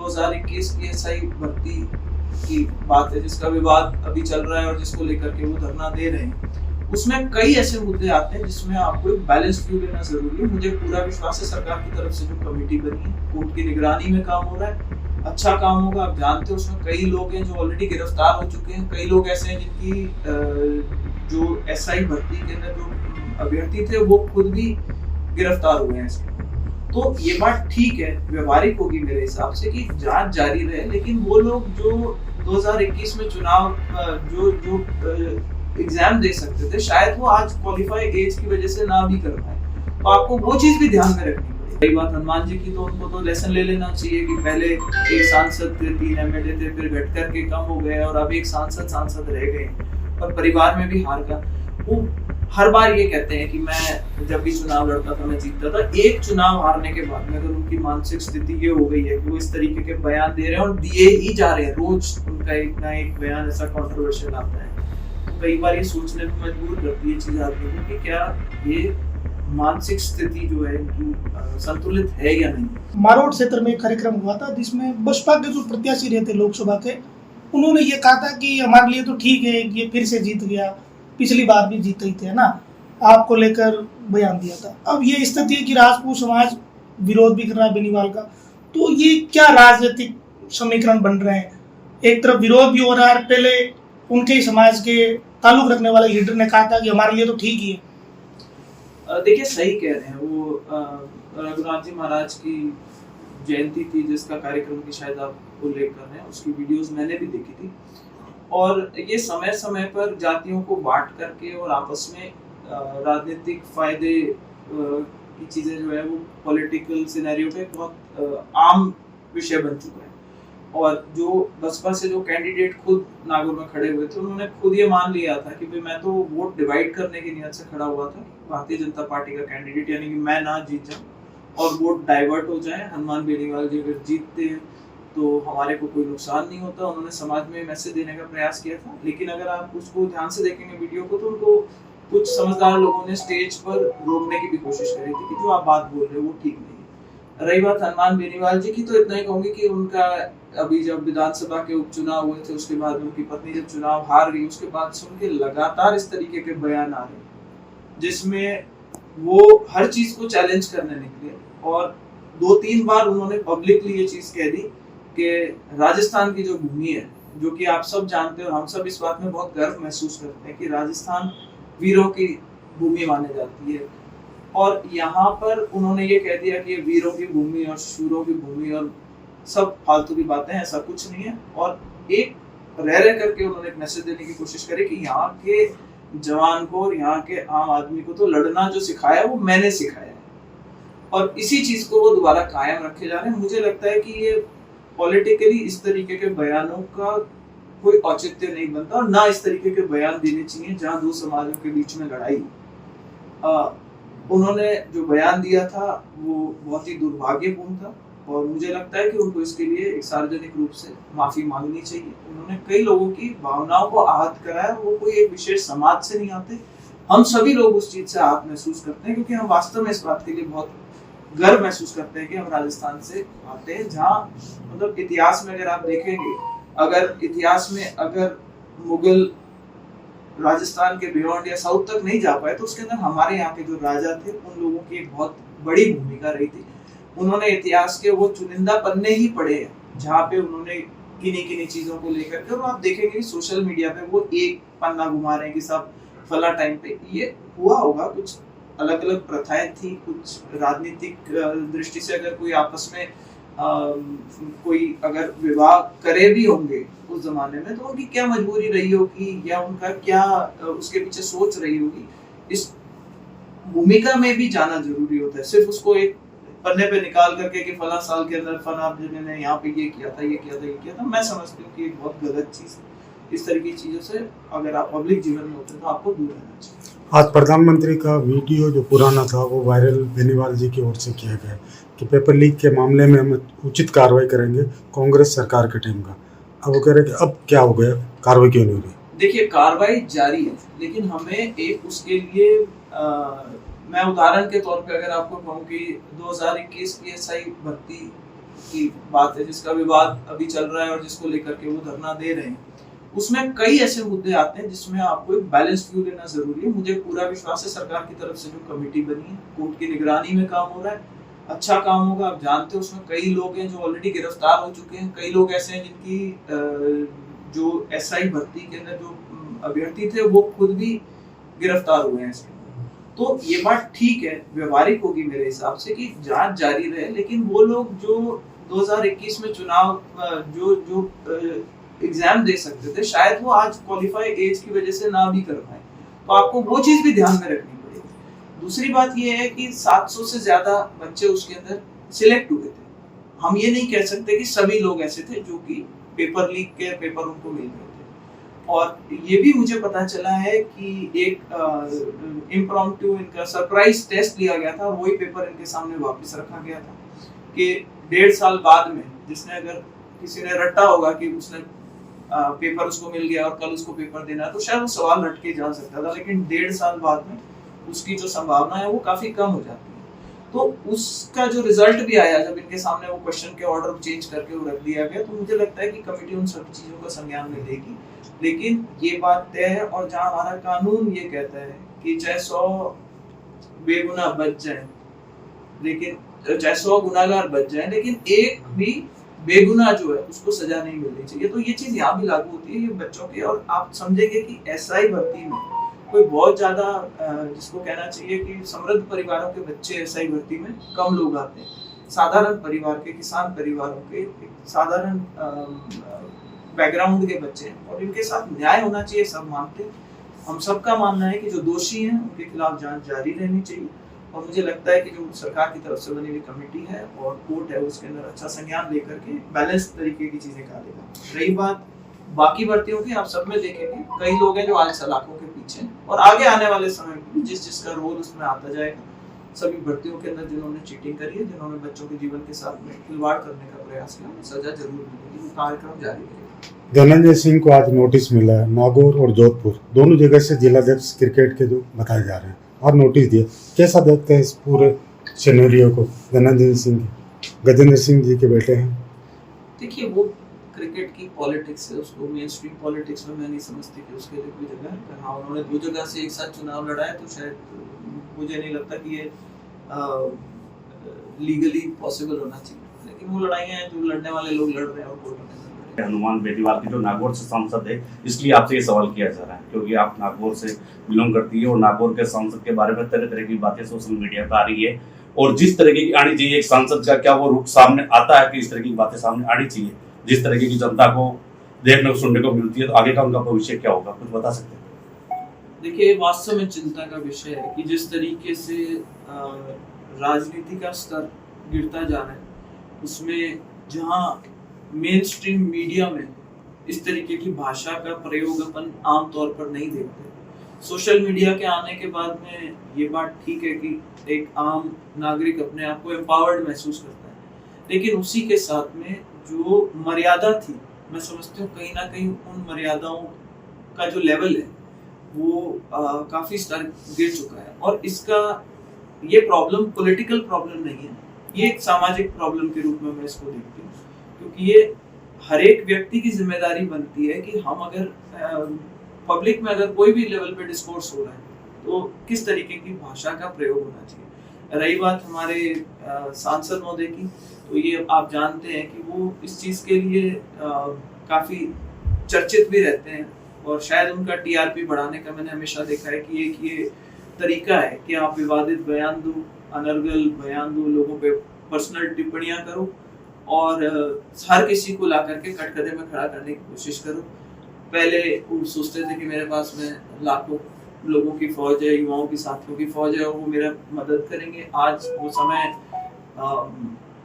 2021 की एसआई भर्ती की बात है, जिसका विवाद अभी चल रहा है और जिसको लेकर के वो धरना दे रहे हैं, उसमें कई ऐसे मुद्दे आते हैं जिसमें आपको एक बैलेंस व्यू लेना जरूरी है। मुझे पूरा विश्वास है सरकार की तरफ से जो कमेटी बनी है, कोर्ट की निगरानी में काम हो रहा है, अच्छा काम होगा। आप जानते हो उसमें कई लोग हैं जो ऑलरेडी गिरफ्तार हो चुके हैं, कई लोग ऐसे हैं जिनकी जो एसआई भर्ती के अंदर जो अभ्यर्थी थे वो खुद भी गिरफ्तार हुए हैं इसके। तो ये बात ठीक है, व्यवहारिक होगी मेरे हिसाब से कि जांच जारी रहे, लेकिन वो लोग जो 2021 में चुनाव जो जो एग्जाम दे सकते थे, शायद वो आज क्वालिफाई एज की वजह से ना भी कर पाए, तो आपको वो चीज भी ध्यान में रखनी पड़ेगी। रही बात हनुमान जी की, तो उनको तो लेसन ले लेना चाहिए कि पहले एक सांसद थे, 3 एमएलए थे, फिर घट करके कम हो गए और अब एक सांसद रह गए और परिवार में भी हार का। वो हर बार ये कहते हैं कि मैं जब भी चुनाव लड़ता था मैं जीतता था। एक चुनाव हारने के बाद में अगर उनकी मानसिक स्थिति ये हो गई है कि वो इस तरीके के बयान दे रहे हैं और दिए ही जा रहे हैं, रोज उनका एक ना एक बयान ऐसा कंट्रोवर्शियल आता है, तो कई बार ये सोचने पर मजबूर करती है चीज आदमी को कि क्या ये मानसिक स्थिति जो है इनकी संतुलित है या नहीं। मारोड क्षेत्र में एक कार्यक्रम हुआ था जिसमें बसपा के जो प्रत्याशी रहते लोकसभा के, उन्होंने ये कहा था कि हमारे लिए तो ठीक है, ये फिर से जीत गया, पिछली बार भी जीते ही थे ना, आपको लेकर बयान दिया था। अब ये स्थिति है कि राजपूत समाज विरोध भी कर रहा है बेनीवाल का, तो ये क्या राजनीतिक समीकरण बन रहे हैं? एक तरफ विरोध भी हो रहा है, पहले उनके ही समाज के ताल्लुक रखने वाले लीडर ने कहा था कि हमारे लिए तो ठीक ही है। देखिए सही कह रहे हैं, वो रघुनाथ जी महाराज की जयंती थी जिसका कार्यक्रम की शायद आप उल्लेख कर रहे हैं, उसकी वीडियोस मैंने भी देखी थी। और ये समय समय पर जातियों को बांट करके और आपस में राजनीतिक फायदे की चीजें जो है वो पॉलिटिकल सिनेरियो पे बहुत आम विषय बन चुका है। और जो बसपा से जो कैंडिडेट खुद नागौर में खड़े हुए थे, उन्होंने खुद ये मान लिया था कि भाई मैं तो वोट डिवाइड करने की नियत से खड़ा हुआ था, भारतीय जनता पार्टी का कैंडिडेट, यानी कि मैं ना जीत जाऊं और वोट डाइवर्ट हो जाए। हनुमान बेनीवाल जी अगर जीतते हैं तो हमारे को कोई नुकसान नहीं होता। उन्होंने समाज में मैसेज देने का प्रयास किया था, लेकिन अगर आप उसको ध्यान से देखेंगे वीडियो को, तो उनको कुछ समझदार लोगों ने स्टेज पर रोकने की भी कोशिश करी थी कि जो आप बात बोल रहे हो वो ठीक नहीं है। रही बात हनुमान बेनीवाल जी की, तो इतना ही कहूंगी कि उनका अभी जब विधानसभा के उपचुनाव हुए थे, उसके बाद उनकी पत्नी जब चुनाव हार गई, उसके बाद से उनके लगातार इस तरीके के बयान आ रहे जिसमें वो हर चीज को चैलेंज करने निकले। और 2-3 बार उन्होंने पब्लिकली ये चीज कह दी कि राजस्थान की जो भूमि है, जो कि आप सब जानते हैं और हम सब इस बात में बहुत गर्व महसूस करते हैं कि राजस्थान वीरों की भूमि मानी जाती है, और यहाँ पर उन्होंने ये कह दिया कि ये वीरों की भूमि और शूरों की भूमि और सब फालतू की बातें, ऐसा कुछ नहीं है। और एक रह करके उन्होंने एक मैसेज देने की कोशिश करी कि यहाँ के जवान को और यहाँ के आम आदमी को तो लड़ना जो सिखाया वो मैंने सिखाया है, और इसी चीज को वो दोबारा कायम रखे जा रहे हैं। मुझे लगता है कि ये पॉलिटिकली इस तरीके के बयानों का कोई औचित्य नहीं बनता, और ना इस तरीके के बयान देने चाहिए जहां दो समाजों के बीच में लड़ाई। उन्होंने जो बयान दिया था वो बहुत ही दुर्भाग्यपूर्ण था, और मुझे लगता है कि उनको इसके लिए एक सार्वजनिक रूप से माफी मांगनी चाहिए। उन्होंने कई लोगों की भावनाओं को आहत कराया, वो कोई एक विशेष समाज से नहीं आते, हम सभी लोग उस चीज से आहत महसूस करते हैं, क्योंकि हम वास्तव में इस बात के लिए बहुत गर्व महसूस करते हैं कि हम राजस्थान से आते हैं, जहाँ मतलब इतिहास में अगर आप देखेंगे, अगर इतिहास में अगर मुगल राजस्थान के बियॉन्ड या साउथ तक नहीं जा पाए, तो उसके अंदर हमारे यहाँ के जो राजा थे उन लोगों की एक बहुत बड़ी भूमिका रही थी। उन्होंने इतिहास के वो चुनिंदा पन्ने ही पढ़े हैं जहाँ पे उन्होंने किन्हीं चीजों को लेकर के, और आप देखेंगे सोशल मीडिया पे वो एक पन्ना घुमा रहे हैं कि सब फला टाइम पे ये हुआ होगा, कुछ अलग अलग प्रथाएं थी, कुछ राजनीतिक दृष्टि से अगर कोई आपस में कोई अगर विवाह करे भी होंगे उस जमाने में, तो उनकी क्या मजबूरी रही होगी या उनका क्या उसके पीछे सोच रही होगी, इस भूमिका में भी जाना जरूरी होता है। सिर्फ उसको एक पन्ने पे निकाल करके कि फला साल के अंदर फला ने यहाँ पे ये किया था, ये किया था, ये किया था, मैं समझती हूँ कि एक बहुत गलत चीज है। इस तरह की चीजों से अगर आप पब्लिक जीवन में होते हैं तो आपको दूर रहना चाहिए। आज प्रधानमंत्री का वीडियो जो पुराना था वो वायरल बेनीवाल जी की ओर से किया गया कि पेपर लीक के मामले में हम उचित कार्रवाई करेंगे कांग्रेस सरकार के टीम का। अब वो कह रहे कि अब क्या हो गया, कार्रवाई क्यों नहीं हो रही? देखिए कार्रवाई जारी है, लेकिन हमें एक उसके लिए मैं उदाहरण के तौर पे अगर आपको कहूँ कि 2021 की एसआई भर्ती की बात है, जिसका विवाद अभी चल रहा है और जिसको लेकर के वो धरना दे रहे हैं, उसमें कई ऐसे मुद्दे आते हैं जिसमें आपको एक बैलेंस्ड व्यू लेना जरूरी है। मुझे पूरा विश्वास है सरकार की तरफ से जो कमेटी बनी है, कोर्ट की निगरानी में काम हो रहा है, अच्छा काम होगा। आप जानते हो उसमें कई लोग हैं जो ऑलरेडी गिरफ्तार हो चुके हैं, कई लोग ऐसे हैं जिनकी जो एसआई भर्ती के अंदर जो अभ्यर्थी थे वो खुद भी गिरफ्तार हुए हैं इसके अंदर। तो ये बात ठीक है, व्यवहारिक होगी मेरे हिसाब से कि जांच जारी रहे, लेकिन वो लोग जो 2021 में चुनाव जो एग्जाम दे सकते थे, शायद वो आज क्वालिफाई एज की वजह से ना भी कर पाए, तो आपको वो चीज भी ध्यान में रखनी पड़ेगी। दूसरी बात ये है कि 700 से ज्यादा बच्चे उसके अंदर सिलेक्ट हुए थे। हम ये नहीं कह सकते कि सभी लोग ऐसे थे जो कि पेपर लीक के पेपर उनको मिल गए थे। और ये भी मुझे पता चला है कि एक इम्प्रॉम्प्टू इनका सरप्राइज टेस्ट लिया गया था, वही पेपर इनके सामने वापस रखा गया था कि 1.5 साल बाद में जिसने, अगर किसी ने रटा होगा कि उसने पेपर उसको मिल गया और कल उसको पेपर देना, तो शायद वो सवाल रट के जा सकता था, लेकिन 1.5 साल बाद में उसकी जो संभावना है वो काफी कम हो जाती है। तो उसका जो रिजल्ट भी आया, जब इनके सामने वो क्वेश्चन के ऑर्डर चेंज करके वो रख दिया गया, तो मुझे लगता है कि कमेटी उन सभी चीजों का संज्ञान में लेगी। लेकिन ये बात तय है, और जहां हमारा कानून ये कहता है कि चाहे 100 बेगुनाह बच जाए, लेकिन चाहे 100 गुनाहगार बच जाए, लेकिन एक भी बेगुनाह जो है उसको सजा नहीं मिलनी चाहिए। तो ये चीज यहाँ भी लागू होती है ये बच्चों के। और आप समझेंगे कि एसआई भर्ती में कोई बहुत ज्यादा जिसको कहना चाहिए कि समृद्ध परिवारों के बच्चे एसआई भर्ती में कम लोग आते हैं। साधारण परिवार के, किसान परिवारों के, साधारण बैकग्राउंड के बच्चे हैं, और इनके साथ न्याय होना चाहिए, सब मानते हैं। हम सबका मानना है कि जो दोषी हैं उनके खिलाफ जांच जारी रहनी चाहिए। और मुझे लगता है कि जो सरकार की तरफ से बनी हुई कमेटी है और कोर्ट है, उसके अंदर अच्छा संज्ञान लेकर के बैलेंस तरीके की चीजें निकालेगा। रही बात बाकी भर्तियों की, आप सब में देखेंगे कई लोग हैं जो आज सलाखों के पीछे हैं, और आगे आने वाले समय में जिसका रोल उसमें आता जाएगा। सभी भर्तियों के अंदर जिन्होंने चीटिंग करी है, जिन्होंने बच्चों के जीवन के साथ में खिलवाड़ करने का प्रयास किया, सजा जरूर मिलेगी। कार्यक्रम जारी रहेगा। धनंजय सिंह को आज नोटिस मिला है, नागौर और जोधपुर दोनों जगह से जिलाध्यक्ष क्रिकेट के जो बताए जा रहे हैं और नोटिस दिए। कैसा देखते हैं इस पूरे सिनेरियो को? धनंजय सिंह गजेंद्र सिंह जी के बेटे हैं। देखिए, वो क्रिकेट की पॉलिटिक्स है, उसको मेन स्ट्रीम पॉलिटिक्स में मैं नहीं समझती कि उसके लिए कोई जगह है। हाँ, उन्होंने 2 जगह से एक साथ चुनाव लड़ा है, तो शायद मुझे नहीं लगता कि ये लीगली पॉसिबल होना चाहिए, लेकिन वो लड़ाइयाँ हैं जो लड़ने वाले लोग लड़ रहे हैं और कोर्ट में लड़ रहे हैं। हनुमान बेनीवाल की जो नागौर से सांसद है, इसलिए आपसे ये सवाल किया जा रहा है क्योंकि आप नागौर से बिलोंग करती है और नागौर के सांसद के बारे में तरह तरह की बातें सोशल मीडिया पर आ रही है, और जिस तरीके की आनी चाहिए एक सांसद का, क्या वो रुख सामने आता है कि इस तरह की बातें सामने आनी चाहिए जिस तरीके की जनता को देखने को सुनने को मिलती है? तो आगे का उनका भविष्य क्या होगा, कुछ बता सकते हैं? देखिए, वास्तव में चिंता का विषय है कि जिस तरीके से राजनीति का स्तर गिरता जा रहा है, उसमें जहां मेन स्ट्रीम मीडिया में इस तरीके की भाषा का प्रयोग अपन आमतौर पर नहीं देखते। सोशल मीडिया के आने के बाद में ये बात ठीक है कि एक आम नागरिक अपने आप को एम्पावर्ड महसूस करता है, लेकिन उसी के साथ में जो मर्यादा थी, मैं समझती हूँ कहीं ना कहीं उन मर्यादाओं का जो लेवल है वो काफी स्तर गिर चुका है। और इसका ये प्रॉब्लम पॉलिटिकल प्रॉब्लम नहीं है, ये एक सामाजिक प्रॉब्लम के रूप में मैं इसको देखती हूँ, क्योंकि ये हर एक व्यक्ति की जिम्मेदारी बनती है कि हम अगर पब्लिक में अगर कोई भी लेवल पे डिस्कोर्स हो रहा है तो किस तरीके की भाषा का प्रयोग होना चाहिए। रही बात हमारे सांसद महोदय की, तो ये आप जानते हैं कि वो इस चीज के लिए काफी चर्चित भी रहते हैं, और शायद उनका टीआरपी बढ़ाने का मैंने हमेशा देखा है कि एक ये तरीका है कि आप विवादित बयान दो, अनर्गल बयान दो, लोगों पे पर्सनल टिप्पणियां करो और हर किसी को ला करके कटघरे में खड़ा करने की कोशिश करो। पहले वो सोचते थे कि मेरे पास में लाखों लोगों की फौज है, युवाओं की साथियों की फौज है और वो मेरा मदद करेंगे। आज वो समय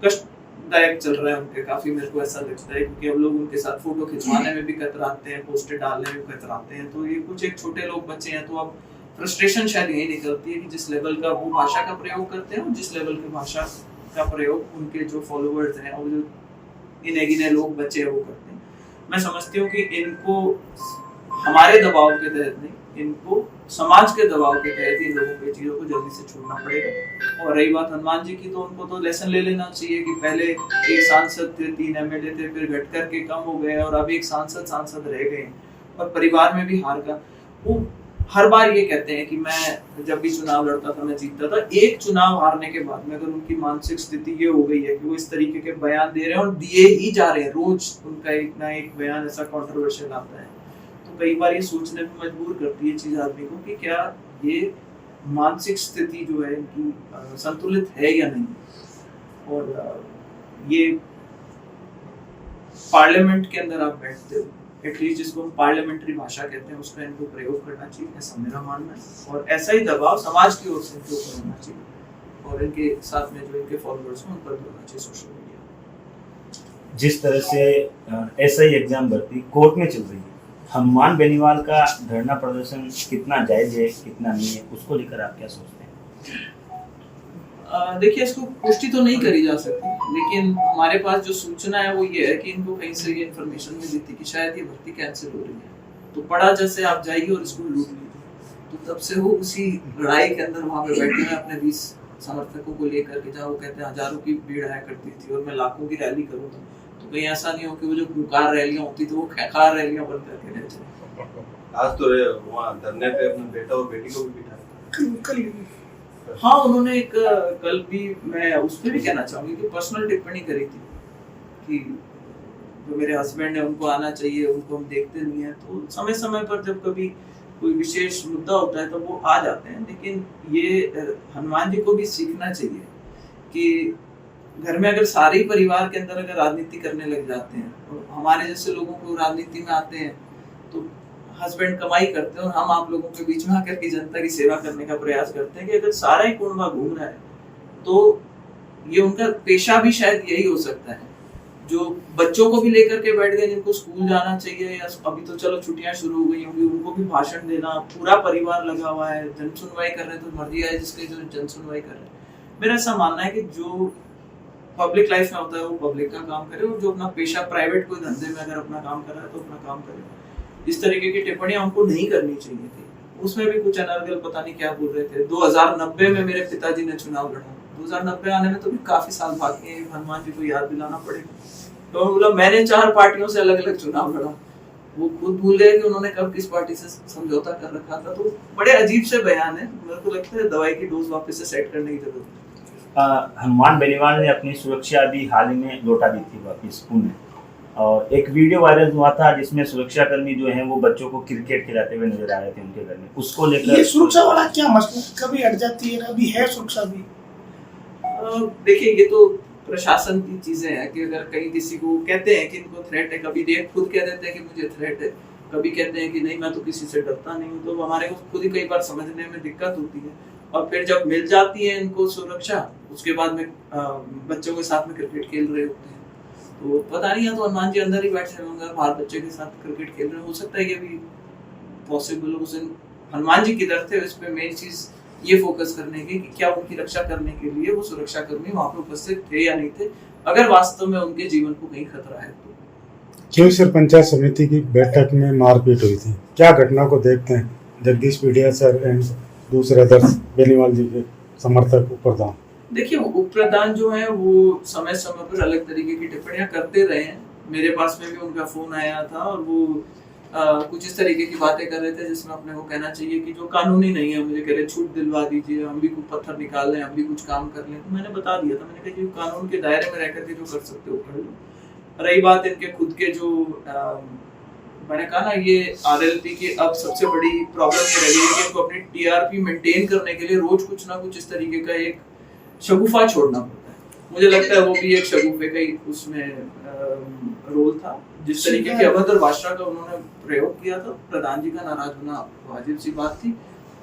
कष्टदायक चल रहा है उनके, काफी मेरे को ऐसा लगता है, क्योंकि अब लोग उनके साथ फोटो खिंचवाने में भी कतराते हैं, पोस्टर डालने में कतराते हैं। तो ये कुछ एक छोटे लोग बच्चे हैं, तो अब फ्रस्ट्रेशन शायद यही निकलती है कि जिस लेवल का वो भाषा का प्रयोग करते हैं और जिस लेवल की भाषा का प्रयोग उनके जो फॉलोअर्स हैं और जो इन्हें गिने लोग बच्चे हैं वो करते हैं। मैं समझती हूँ कि इनको हमारे दबाव के तहत नहीं, इनको समाज के दबाव के तहत इन लोगों को चीज़ों को जल्दी से छोड़ना पड़ेगा। और रही बात हनुमान जी की, तो उनको तो लेसन ले लेना चाहिए कि पहले एक सांसद थे, 3 एमएलए थे, फिर घट करके कम हो गए और अब एक सांसद रह गए और परिवार में भी हार का। वो हर बार ये कहते हैं कि मैं जब भी चुनाव लड़ता था मैं जीतता था। एक चुनाव हारने के बाद में अगर उनकी मानसिक स्थिति ये हो गई है कि वो इस तरीके के बयान दे रहे हैं और दिए ही जा रहे हैं, रोज उनका एक ना एक बयान ऐसा कंट्रोवर्शियल आता है, तो कई बार ये सोचने पे मजबूर करती है चीज आदमी को कि क्या ये मानसिक स्थिति जो है इनकी संतुलित है या नहीं। और ये पार्लियामेंट के अंदर आप बैठते हो, एटलीस्ट जिसको हम पार्लियामेंट्री भाषा कहते हैं उसका इनको प्रयोग करना चाहिए, ऐसा मेरा मानना है। और ऐसा ही दबाव समाज की ओर से इनके ऊपर होना चाहिए और इनके साथ में जो इनके फॉलोअर्स हैं उन पर भी होना चाहिए सोशल मीडिया। जिस तरह से एसआई एग्जाम भर्ती कोर्ट में चल रही है, हनुमान बेनीवाल का धरना प्रदर्शन कितना जायज है कितना नहीं है, उसको लेकर आप क्या सोचते हैं? देखिए, इसको पुष्टि तो नहीं करी जा सकती, लेकिन हमारे पास जो सूचना है वो ये है कि इनको कहीं से ये इन्फॉर्मेशन मिली थी कि शायद ये भर्ती कैंसिल हो रही है। तो पड़ा जैसे आप जाइए और इसको लूट लीजिए। तो तब से वो उसी लड़ाई के अंदर वहाँ पे बैठे हैं अपने 20 समर्थकों को लेकर के, जहाँ वो कहते हैं हजारों की भीड़ आया करती थी और मैं लाखों की रैली करूँगा। तो कहीं ऐसा नहीं हो कि वो जो कार रैलियाँ होती थी वो कार रैलियाँ बन करके रह जाए। आज तो वहाँ धरने पे अपने बेटा और बेटी को भी बिठाया। हाँ, उन्होंने एक कल भी मैं उस पर भी कहना चाहूंगी कि पर्सनल टिप्पणी करी थी कि जो मेरे हस्बैंड है उनको आना चाहिए, उनको हम देखते नहीं है। तो समय समय पर जब कभी कोई विशेष मुद्दा होता है तो वो आ जाते हैं, लेकिन ये हनुमान जी को भी सीखना चाहिए कि घर में अगर सारे परिवार के अंदर अगर राजनीति करने लग जाते हैं और हमारे जैसे लोगों को राजनीति में आते हैं तो हस्बैंड कमाई करते हैं और हम आप लोगों के बीच में आकर के जनता की सेवा करने का प्रयास करते हैं कि अगर सारा ही कुंडवा घूम रहा है तो ये उनका पेशा भी शायद यही हो सकता है। जो बच्चों को भी लेकर के बैठ गए जिनको स्कूल जाना चाहिए या अभी तो चलो छुट्टियां शुरू हो गई होंगी, उनको भी भाषण देना, पूरा परिवार लगा हुआ है, जन सुनवाई कर रहे हैं तो मर्जी है जिसके जो जन सुनवाई कर रहे हैं। मेरा ऐसा मानना है कि जो पब्लिक लाइफ में होता है वो पब्लिक का काम करे और जो अपना पेशा प्राइवेट कोई धंधे में अगर अपना काम कर रहा है तो अपना काम करे। इस तरीके की टिप्पणियां हमको नहीं करनी चाहिए थी। उसमें भी कुछ अनर्गल पता नहीं क्या बोल रहे थे। 2090 में मेरे पिताजी ने चुनाव लड़ा, 2090 आने में तो भी काफी साल बाकी है, हनुमान जी को याद दिलाना पड़ेगा। तो बोला मैंने 4 पार्टियों से अलग अलग चुनाव लड़ा, वो खुद भूल गए कि उन्होंने कब किस पार्टी से समझौता कर रखा था। तो बड़े अजीब से बयान है, मेरे को लगता है दवाई की डोज वापस से सेट करने की जरूरत है। हनुमान बेनीवाल ने अपनी सुरक्षा भी हाल ही में लौटा दी थी वापिस पुणे, और एक वीडियो वायरल हुआ था जिसमें सुरक्षाकर्मी जो हैं वो बच्चों को क्रिकेट खिलाते हुए नजर आ रहे थे उनके घर में। उसको लेकर ये सुरक्षा वाला क्या मसला, कभी हट जाती है कभी है सुरक्षा भी। देखिए, ये तो प्रशासन की चीजें हैं कि अगर कहीं किसी को कहते हैं कि इनको थ्रेट है, कभी देख खुद कह देते हैं कि मुझे थ्रेट है, कभी कहते हैं कि नहीं मैं तो किसी से डरता नहीं हूँ। तो हमारे को खुद ही कई बार समझने में दिक्कत होती है। और फिर जब मिल जाती है इनको सुरक्षा, उसके बाद में बच्चों के साथ में क्रिकेट खेल रहे होते हैं। तो पता नहीं है, तो हनुमान जी अंदर ही बैठे होंगे और बाहर बच्चे के साथ क्रिकेट खेल रहे हो सकता है, ये भी पॉसिबल हो। उस दिन हनुमान जी किधर थे, इस पे मेन चीज ये फोकस करने की कि क्या उनकी रक्षा करने के लिए वो सुरक्षा कर्मी वहां पे उपस्थित थे या नहीं थे, अगर वास्तव में उनके जीवन को कहीं खतरा है तो। खिवसर पंचायत समिति की बैठक में मारपीट हुई थी, क्या घटना को देखते हैं जगदीश पीडिया सर एंड दूसरे अदर्स बेनीवाल जी के समर्थक उपप्रधान? देखिए, उपप्रधान जो है वो समय समय पर अलग तरीके की टिप्पणियां करते रहे हैं। मेरे पास में भी उनका फोन आया था और वो कुछ इस तरीके की बातें कर रहे थे जिसमें अपने को कहना चाहिए कि जो कानूनी नहीं है, मुझे कह रहे छूट दिलवा दीजिए, हम भी कुछ पत्थर निकाल लें, हम भी कुछ काम कर लें। तो मैंने बता दिया था, मैंने कहा कि कानून के दायरे में रहकर के जो कर सकते हो कर लो। रही बात इनके खुद के जो मैंने कहा ना, ये आरएलपी की अब सबसे बड़ी प्रॉब्लम ये रही है कि इनको अपनी टीआरपी मेंटेन करने के लिए रोज कुछ ना कुछ इस तरीके का एक शगुफा छोड़ना पड़ता है। मुझे लगता है वो भी एक शगुफे का ही उसमें रोल था। जिस तरीके की अभद्र भाषा का उन्होंने प्रयोग किया था, प्रधान जी का नाराज होना वाजिब सी बात थी।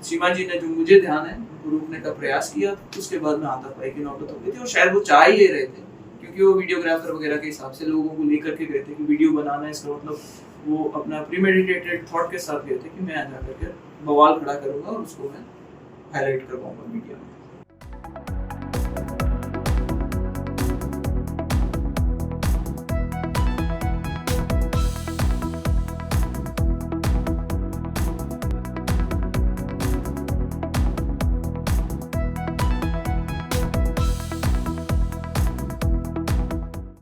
सीमा जी ने, जो मुझे ध्यान है, उनको रोकने का प्रयास किया, उसके बाद में हाथापाई की नौबत हो गई थी। और शायद वो चाह ही ले रहे थे, क्योंकि वो वीडियोग्राफर वगैरह के हिसाब से लोगों को लेकर के गए थे कि वीडियो बनाना है, इसका मतलब वो अपना प्रीमेडिटेटेड थॉट के साथ गए थे कि मैं आ जाकर के बवाल खड़ा करूंगा और उसको मैं हाईलाइट करवाऊंगा मीडिया में।